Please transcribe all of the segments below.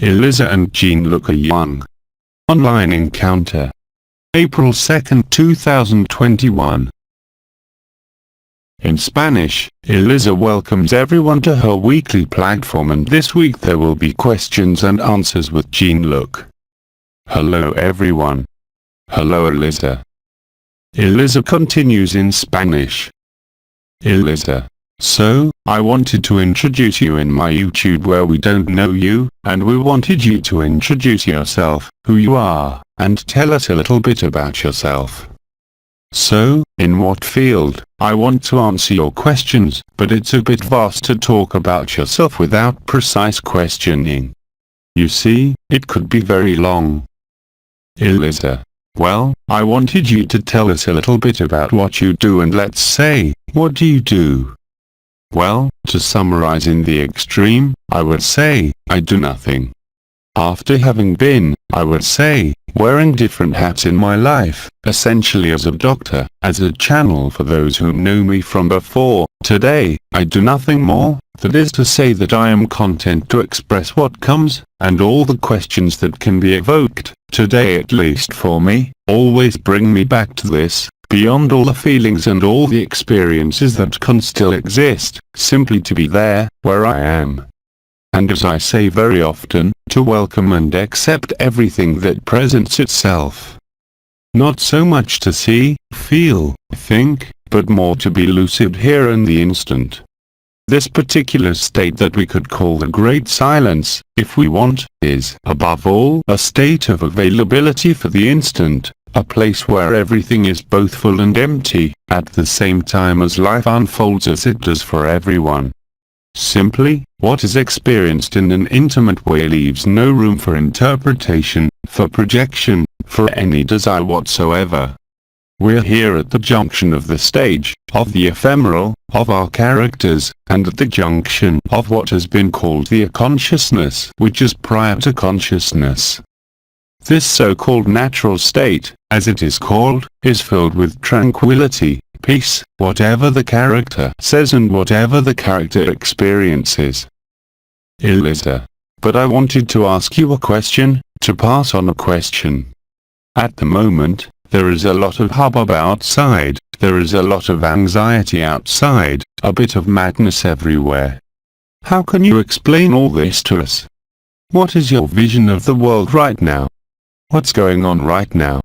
Elisa and Jean-Luc Ayoun. Online encounter. April 2, 2021. In Spanish, Elisa welcomes everyone to her weekly platform, and this week there will be questions and answers with Jean-Luc. Hello everyone. Hello Elisa. Elisa continues in Spanish. Elisa. So, I wanted to introduce you in my YouTube where we don't know you, and we wanted you to introduce yourself, who you are, and tell us a little bit about yourself. So, in what field? I want to answer your questions, but it's a bit vast to talk about yourself without precise questioning. You see, it could be very long. Elisa. Well, I wanted you to tell us a little bit about what you do, and let's say, what do you do? Well, to summarize in the extreme, I would say, I do nothing. After having been, I would say, wearing different hats in my life, essentially as a doctor, as a channel for those who know me from before, today, I do nothing more, that is to say that I am content to express what comes, and all the questions that can be evoked, today at least for me, always bring me back to this, beyond all the feelings and all the experiences that can still exist, simply to be there, where I am. And as I say very often, to welcome and accept everything that presents itself. Not so much to see, feel, think, but more to be lucid here in the instant. This particular state that we could call the Great Silence, if we want, is, above all, a state of availability for the instant, a place where everything is both full and empty, at the same time as life unfolds as it does for everyone. Simply, what is experienced in an intimate way leaves no room for interpretation, for projection, for any desire whatsoever. We're here at the junction of the stage, of the ephemeral, of our characters, and at the junction of what has been called the consciousness, which is prior to consciousness. This so-called natural state, as it is called, is filled with tranquility, peace, whatever the character says and whatever the character experiences. Elisa. But I wanted to ask you a question, to pass on a question. At the moment, there is a lot of hubbub outside, there is a lot of anxiety outside, a bit of madness everywhere. How can you explain all this to us? What is your vision of the world right now? What's going on right now?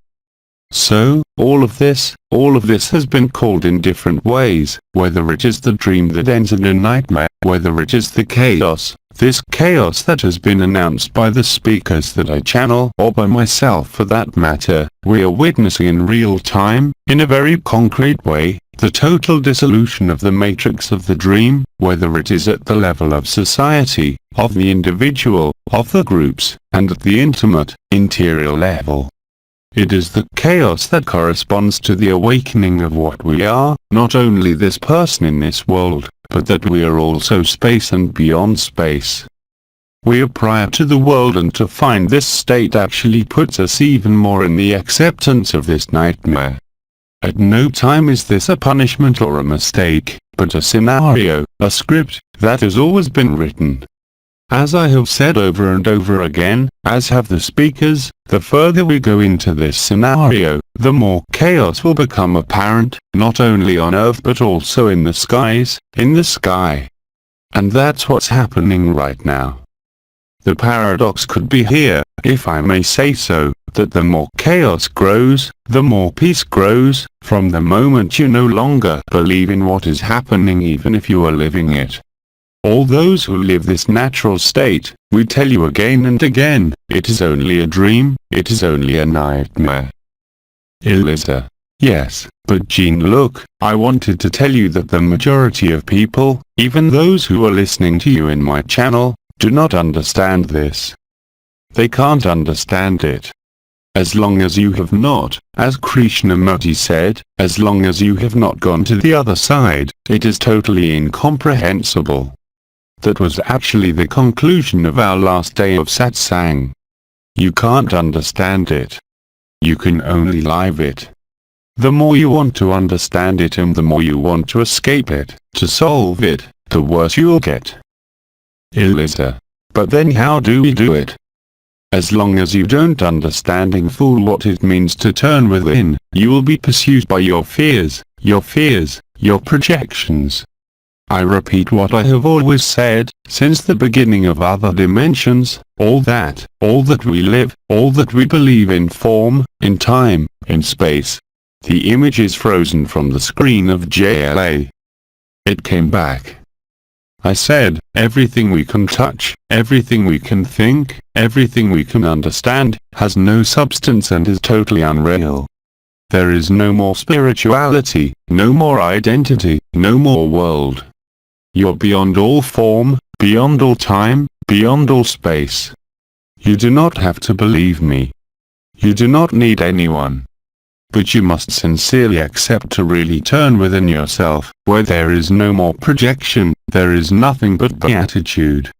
So, all of this has been called in different ways, whether it is the dream that ends in a nightmare, whether it is the chaos, this chaos that has been announced by the speakers that I channel, or by myself for that matter, we are witnessing in real time, in a very concrete way, the total dissolution of the matrix of the dream, whether it is at the level of society, of the individual, of the groups, and at the intimate, interior level. It is the chaos that corresponds to the awakening of what we are, not only this person in this world, but that we are also space and beyond space. We are prior to the world, and to find this state actually puts us even more in the acceptance of this nightmare. At no time is this a punishment or a mistake, but a scenario, a script, that has always been written. As I have said over and over again, as have the speakers, the further we go into this scenario, the more chaos will become apparent, not only on Earth but also in the skies, in the sky. And that's what's happening right now. The paradox could be here, if I may say so, that the more chaos grows, the more peace grows, from the moment you no longer believe in what is happening even if you are living it. All those who live this natural state, we tell you again and again, it is only a dream, it is only a nightmare. Elisa. Yes, but Jean-Luc, I wanted to tell you that the majority of people, even those who are listening to you in my channel, do not understand this. They can't understand it. As long as you have not, as Krishnamurti said, as long as you have not gone to the other side, it is totally incomprehensible. That was actually the conclusion of our last day of satsang. You can't understand it. You can only live it. The more you want to understand it and the more you want to escape it, to solve it, the worse you'll get. Elisa. But then how do we do it? As long as you don't understand in full what it means to turn within, you will be pursued by your fears, your projections. I repeat what I have always said, since the beginning of other dimensions, all that we live, all that we believe in form, in time, in space. The image is frozen from the screen of JLA. It came back. I said, everything we can touch, everything we can think, everything we can understand, has no substance and is totally unreal. There is no more spirituality, no more identity, no more world. You're beyond all form, beyond all time, beyond all space. You do not have to believe me. You do not need anyone. But you must sincerely accept to really turn within yourself, where there is no more projection, there is nothing but beatitude.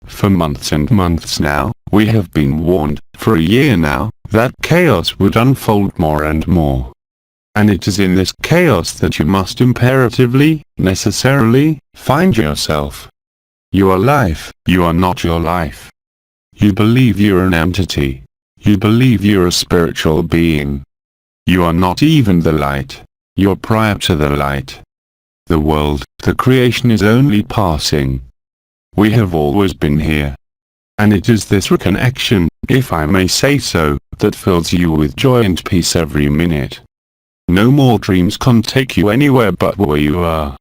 For months and months now, we have been warned, for a year now, that chaos would unfold more and more. And it is in this chaos that you must imperatively, necessarily, find yourself. You are life, you are not your life. You believe you're an entity. You believe you're a spiritual being. You are not even the light. You're prior to the light. The world, the creation is only passing. We have always been here. And it is this reconnection, if I may say so, that fills you with joy and peace every minute. No more dreams can take you anywhere but where you are.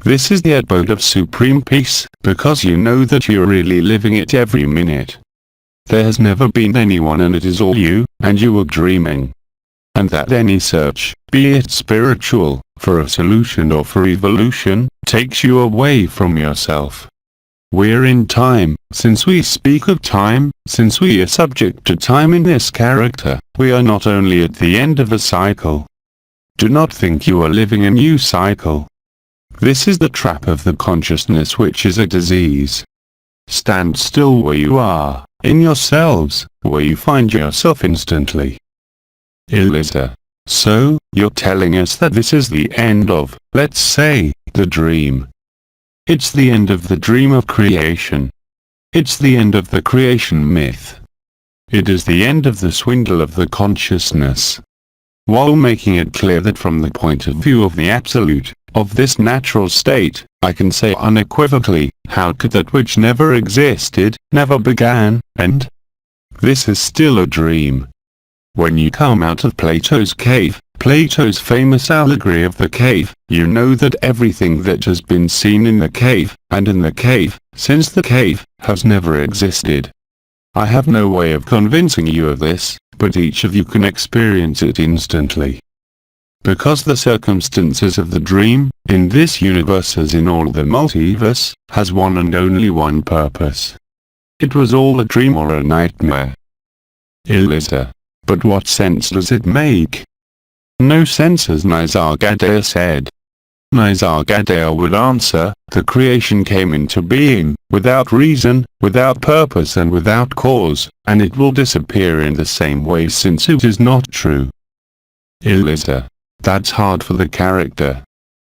This is the abode of supreme peace, because you know that you're really living it every minute. There has never been anyone and it is all you, and you are dreaming. And that any search, be it spiritual, for a solution or for evolution, takes you away from yourself. We're in time, since we speak of time, since we are subject to time in this character, we are not only at the end of a cycle. Do not think you are living a new cycle. This is the trap of the consciousness, which is a disease. Stand still where you are, in yourselves, where you find yourself instantly. Elisa. So, you're telling us that this is the end of, let's say, the dream. It's the end of the dream of creation. It's the end of the creation myth. It is the end of the swindle of the consciousness. While making it clear that from the point of view of the absolute, of this natural state, I can say unequivocally, how could that which never existed, never began, end? This is still a dream. When you come out of Plato's cave, Plato's famous allegory of the cave, you know that everything that has been seen in the cave, and in the cave, since the cave, has never existed. I have no way of convincing you of this, but each of you can experience it instantly. Because the circumstances of the dream, in this universe as in all the multiverse, has one and only one purpose. It was all a dream or a nightmare. Elisa. But what sense does it make? No sense, as Nisargadatta said. Nisargadatta would answer, the creation came into being, without reason, without purpose and without cause, and it will disappear in the same way since it is not true. Elisa. That's hard for the character.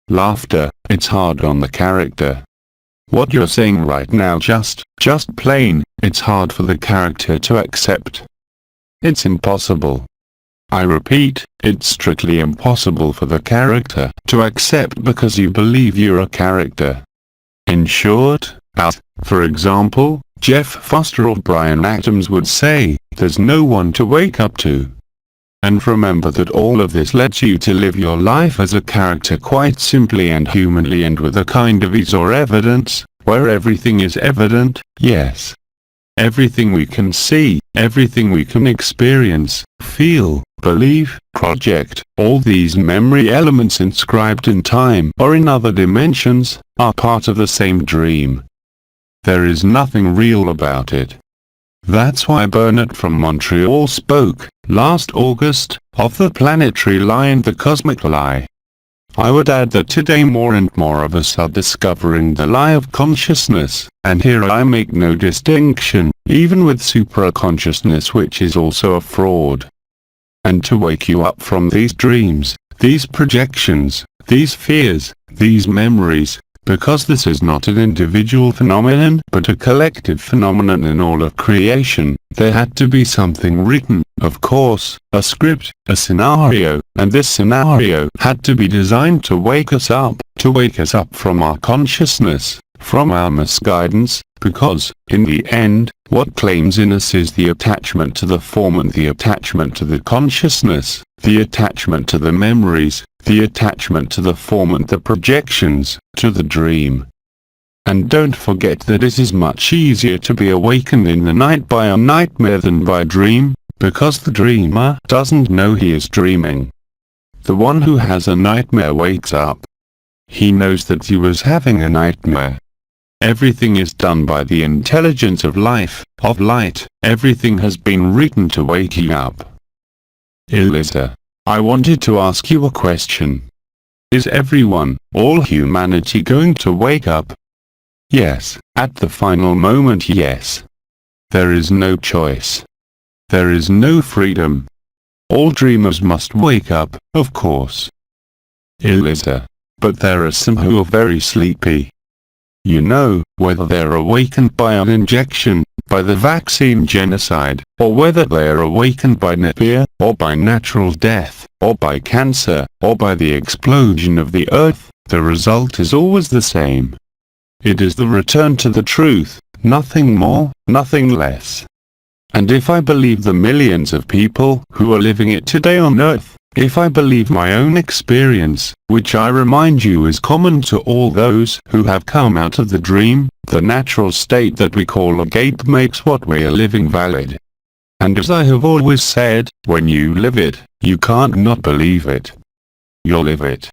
Laughter, it's hard on the character. What you're saying right now just plain, it's hard for the character to accept. It's impossible. I repeat, it's strictly impossible for the character to accept because you believe you're a character. In short, as, for example, Jeff Foster or Brian Adams would say, there's no one to wake up to. And remember that all of this lets you to live your life as a character quite simply and humanly and with a kind of ease or evidence, where everything is evident, yes. Everything we can see, everything we can experience, feel, believe, project, all these memory elements inscribed in time or in other dimensions, are part of the same dream. There is nothing real about it. That's why Bernard from Montreal spoke, last August, of the planetary lie and the cosmic lie. I would add that today more and more of us are discovering the lie of consciousness, and here I make no distinction, even with supraconsciousness, which is also a fraud. And to wake you up from these dreams, these projections, these fears, these memories, because this is not an individual phenomenon but a collective phenomenon in all of creation, there had to be something written, of course, a script, a scenario, and this scenario had to be designed to wake us up from our consciousness, from our misguidance, because, in the end, what claims in us is the attachment to the form and the attachment to the consciousness, the attachment to the memories, the attachment to the form and the projections, to the dream. And don't forget that it is much easier to be awakened in the night by a nightmare than by a dream, because the dreamer doesn't know he is dreaming. The one who has a nightmare wakes up. He knows that he was having a nightmare. Everything is done by the intelligence of life, of light. Everything has been written to wake you up. Elisa, I wanted to ask you a question. Is everyone, all humanity, going to wake up? Yes, at the final moment, yes. There is no choice. There is no freedom. All dreamers must wake up, of course. Elisa, but there are some who are very sleepy. You know, whether they're awakened by an injection, by the vaccine genocide, or whether they are awakened by Napier, or by natural death, or by cancer, or by the explosion of the earth, the result is always the same. It is the return to the truth, nothing more, nothing less. And if I believe the millions of people who are living it today on earth, if I believe my own experience, which I remind you is common to all those who have come out of the dream, the natural state that we call Agapè makes what we are living valid. And as I have always said, when you live it, you can't not believe it. You'll live it.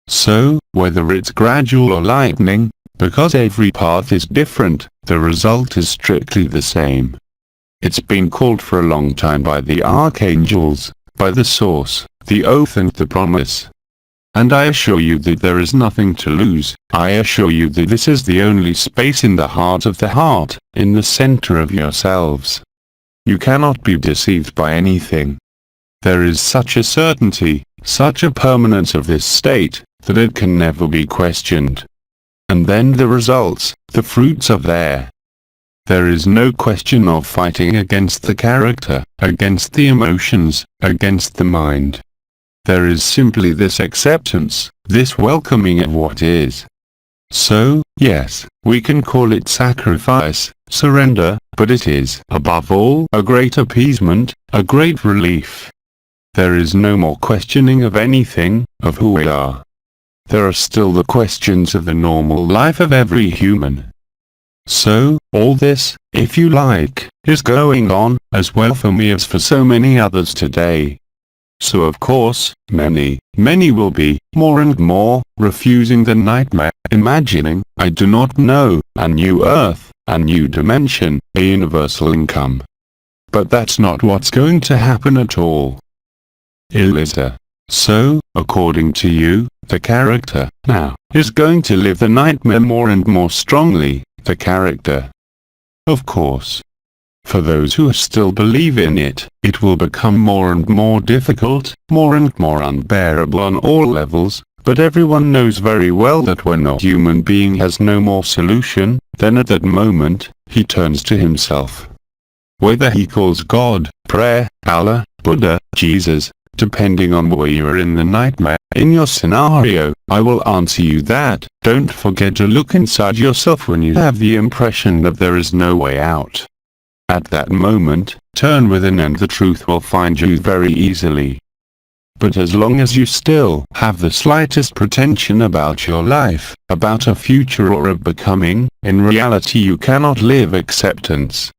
So, whether it's gradual or lightning, because every path is different, the result is strictly the same. It's been called for a long time by the archangels, by the source, the oath and the promise. And I assure you that there is nothing to lose. I assure you that this is the only space in the heart of the heart, in the center of yourselves. You cannot be deceived by anything. There is such a certainty, such a permanence of this state, that it can never be questioned. And then the results, the fruits are there. There is no question of fighting against the character, against the emotions, against the mind. There is simply this acceptance, this welcoming of what is. So, yes, we can call it sacrifice, surrender, but it is, above all, a great appeasement, a great relief. There is no more questioning of anything, of who we are. There are still the questions of the normal life of every human. So, all this, if you like, is going on, as well for me as for so many others today. So of course, many will be, more and more, refusing the nightmare, imagining, I do not know, a new earth, a new dimension, a universal income. But that's not what's going to happen at all. Elisa. So, according to you, the character, now, is going to live the nightmare more and more strongly. The character. Of course. For those who still believe in it, it will become more and more difficult, more and more unbearable on all levels, but everyone knows very well that when a human being has no more solution, then at that moment, he turns to himself. Whether he calls God, prayer, Allah, Buddha, Jesus, depending on where you are in the nightmare, in your scenario, I will answer you that. Don't forget to look inside yourself when you have the impression that there is no way out. At that moment, turn within and the truth will find you very easily. But as long as you still have the slightest pretension about your life, about a future or a becoming, in reality you cannot live acceptance.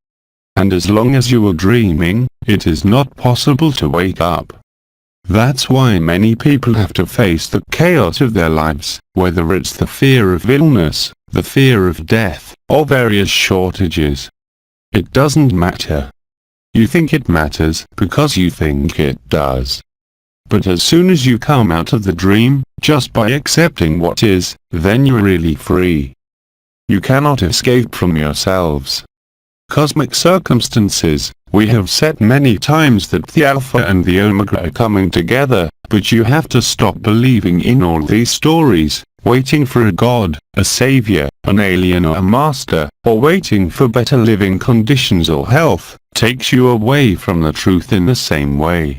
And as long as you are dreaming, it is not possible to wake up. That's why many people have to face the chaos of their lives, whether it's the fear of illness, the fear of death, or various shortages. It doesn't matter. You think it matters because you think it does. But as soon as you come out of the dream, just by accepting what is, then you're really free. You cannot escape from yourselves. Cosmic circumstances, we have said many times that the Alpha and the Omega are coming together, but you have to stop believing in all these stories, waiting for a god, a savior, an alien or a master, or waiting for better living conditions or health, takes you away from the truth in the same way.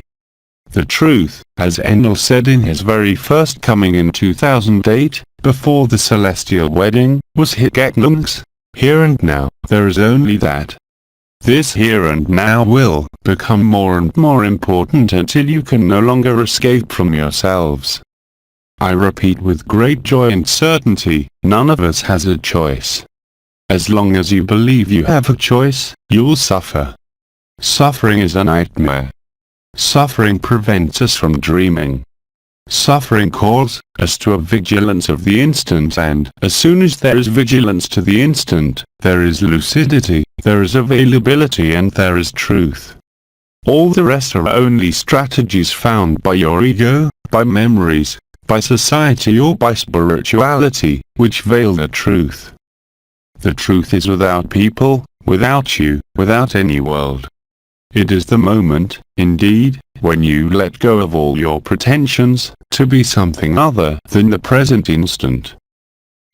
The truth, as Enlil said in his very first coming in 2008, before the celestial wedding, was Hikatnungs. Here and now, there is only that. This here and now will become more and more important until you can no longer escape from yourselves. I repeat with great joy and certainty, none of us has a choice. As long as you believe you have a choice, you'll suffer. Suffering is a nightmare. Suffering prevents us from dreaming. Suffering calls us to a vigilance of the instant, and as soon as there is vigilance to the instant, there is lucidity, there is availability, and there is truth. All the rest are only strategies found by your ego, by memories, by society or by spirituality, which veil the truth. The truth is without people, without you, without any world. It is the moment, indeed, when you let go of all your pretensions to be something other than the present instant.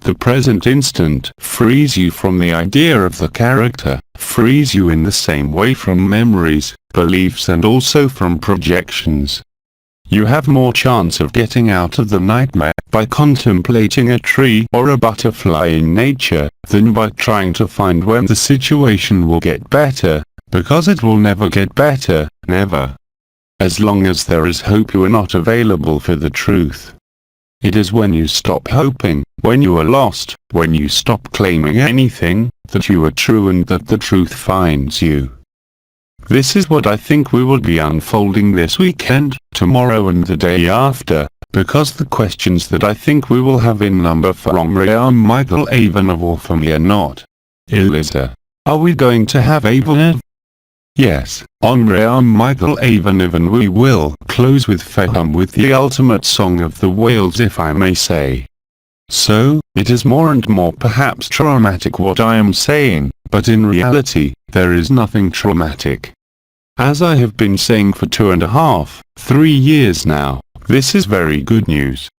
The present instant frees you from the idea of the character, frees you in the same way from memories, beliefs, and also from projections. You have more chance of getting out of the nightmare by contemplating a tree or a butterfly in nature than by trying to find when the situation will get better, because it will never get better, never. As long as there is hope, you are not available for the truth. It is when you stop hoping, when you are lost, when you stop claiming anything, that you are true and that the truth finds you. This is what I think we will be unfolding this weekend, tomorrow and the day after, because the questions that I think we will have in number from Michael Avanov or for me are not. Elisa, are we going to have Avanov? Yes, on Michael Avanov, and we will close with Fehum with the ultimate song of the whales, if I may say. So, it is more and more perhaps traumatic what I am saying, but in reality, there is nothing traumatic. As I have been saying for 2.5, 3 years now, this is very good news.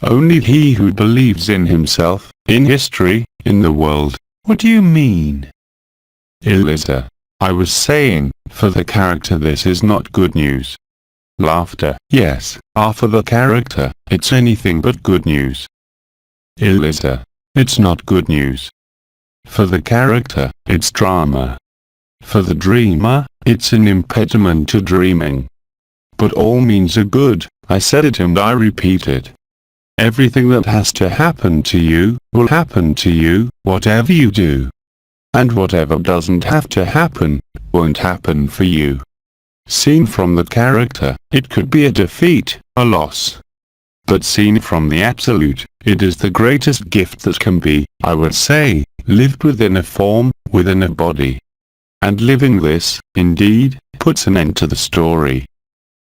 Only he who believes in himself, in history, in the world. What do you mean? Elisa, I was saying, for the character this is not good news. Laughter, yes, for the character, it's anything but good news. Elisa, it's not good news. For the character, it's drama. For the dreamer, it's an impediment to dreaming. But all means are good, I said it and I repeat it. Everything that has to happen to you, will happen to you, whatever you do. And whatever doesn't have to happen, won't happen for you. Seen from the character, it could be a defeat, a loss. But seen from the absolute, it is the greatest gift that can be, I would say, lived within a form, within a body. And living this, indeed, puts an end to the story.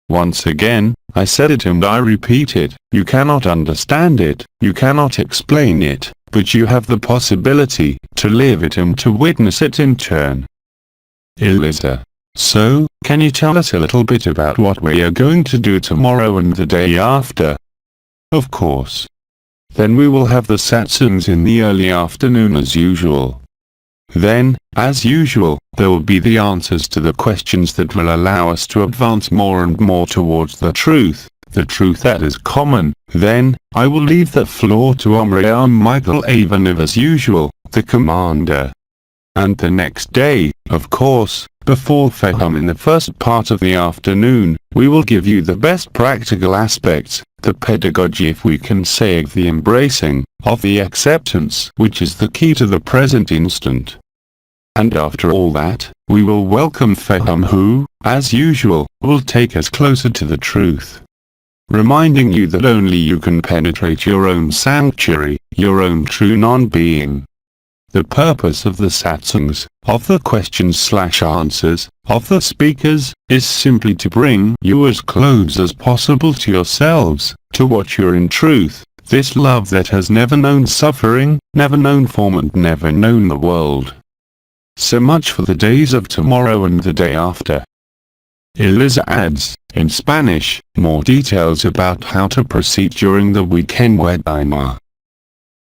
Once again, I said it and I repeat it, you cannot understand it, you cannot explain it, but you have the possibility to live it and to witness it in turn. Elisa, so, can you tell us a little bit about what we are going to do tomorrow and the day after? Of course. Then we will have the satsangs in the early afternoon as usual. Then, as usual, there will be the answers to the questions that will allow us to advance more and more towards the truth that is common. Then, I will leave the floor to Michael Avanov as usual, the commander. And the next day, of course, before Fehum in the first part of the afternoon, we will give you the best practical aspects, the pedagogy, if we can say, of the embracing, of the acceptance, which is the key to the present instant. And after all that, we will welcome Fehum who, as usual, will take us closer to the truth. Reminding you that only you can penetrate your own sanctuary, your own true non-being. The purpose of the satsangs, of the questions/answers, of the speakers, is simply to bring you as close as possible to yourselves, to what you're in truth, this love that has never known suffering, never known form and never known the world. So much for the days of tomorrow and the day after. Elisa adds, in Spanish, more details about how to proceed during the weekend webinar.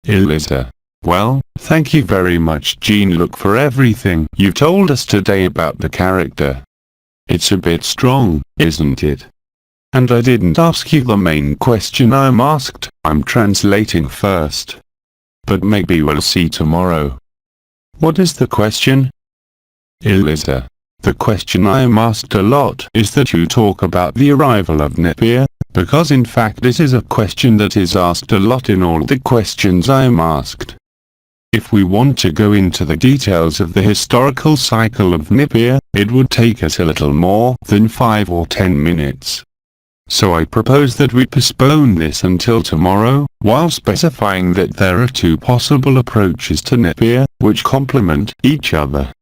Elisa. Well, thank you very much Jean-Luc for everything you've told us today about the character. It's a bit strong, isn't it? And I didn't ask you the main question I'm asked. I'm translating first. But maybe we'll see tomorrow. What is the question? Elisa. The question I am asked a lot is that you talk about the arrival of Napier, because in fact this is a question that is asked a lot in all the questions I am asked. If we want to go into the details of the historical cycle of Napier, it would take us a little more than 5 or 10 minutes. So I propose that we postpone this until tomorrow, while specifying that there are two possible approaches to Napier, which complement each other.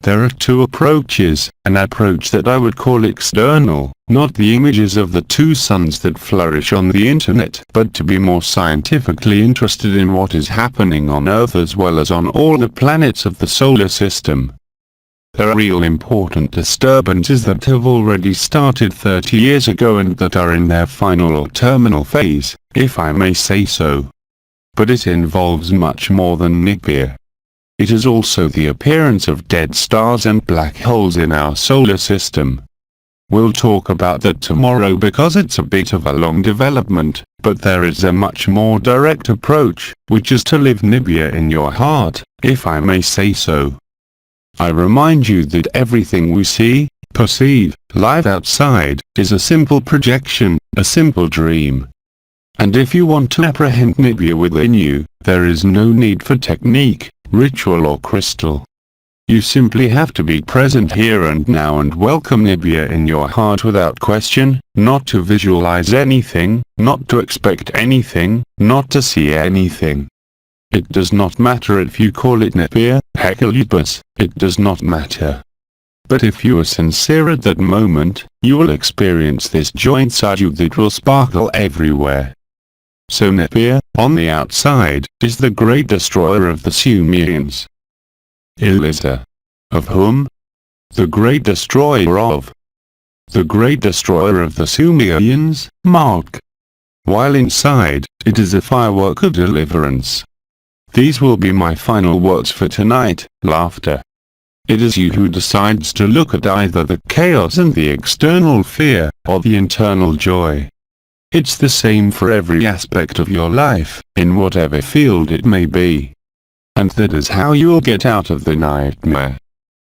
There are two approaches, an approach that I would call external, not the images of the two suns that flourish on the internet, but to be more scientifically interested in what is happening on Earth as well as on all the planets of the solar system. There are real important disturbances that have already started 30 years ago and that are in their final or terminal phase, if I may say so. But it involves much more than Napier. It is also the appearance of dead stars and black holes in our solar system. We'll talk about that tomorrow because it's a bit of a long development, but there is a much more direct approach, which is to live Napier in your heart, if I may say so. I remind you that everything we see, perceive, live outside, is a simple projection, a simple dream. And if you want to apprehend Napier within you, there is no need for technique, ritual or crystal. You simply have to be present here and now and welcome Napier in your heart without question, not to visualize anything, not to expect anything, not to see anything. It does not matter if you call it Napier, Heckelubus, it does not matter. But if you are sincere at that moment, you will experience this joy inside you that will sparkle everywhere. So Napier, on the outside, is the great destroyer of the Sumerians. Elisa. Of whom? The great destroyer of. The great destroyer of the Sumerians, Mark. While inside, it is a firework of deliverance. These will be my final words for tonight, laughter. It is you who decides to look at either the chaos and the external fear, or the internal joy. It's the same for every aspect of your life, in whatever field it may be. And that is how you'll get out of the nightmare.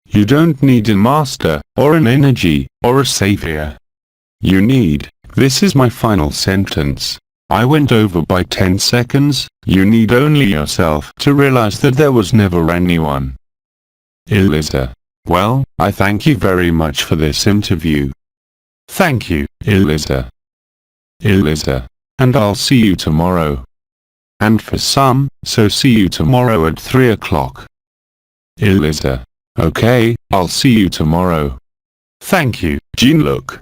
You don't need a master, or an energy, or a savior. You need, this is my final sentence. I went over by 10 seconds, you need only yourself to realize that there was never anyone. Elisa. Well, I thank you very much for this interview. Thank you, Elisa. Elisa. And I'll see you tomorrow. And for some, so see you tomorrow at 3 o'clock. Elisa. Okay, I'll see you tomorrow. Thank you, Jean-Luc.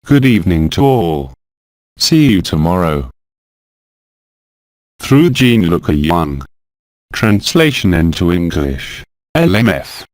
Good evening to all. See you tomorrow. Through Jean-Luc Ayoun. Translation into English. LMF.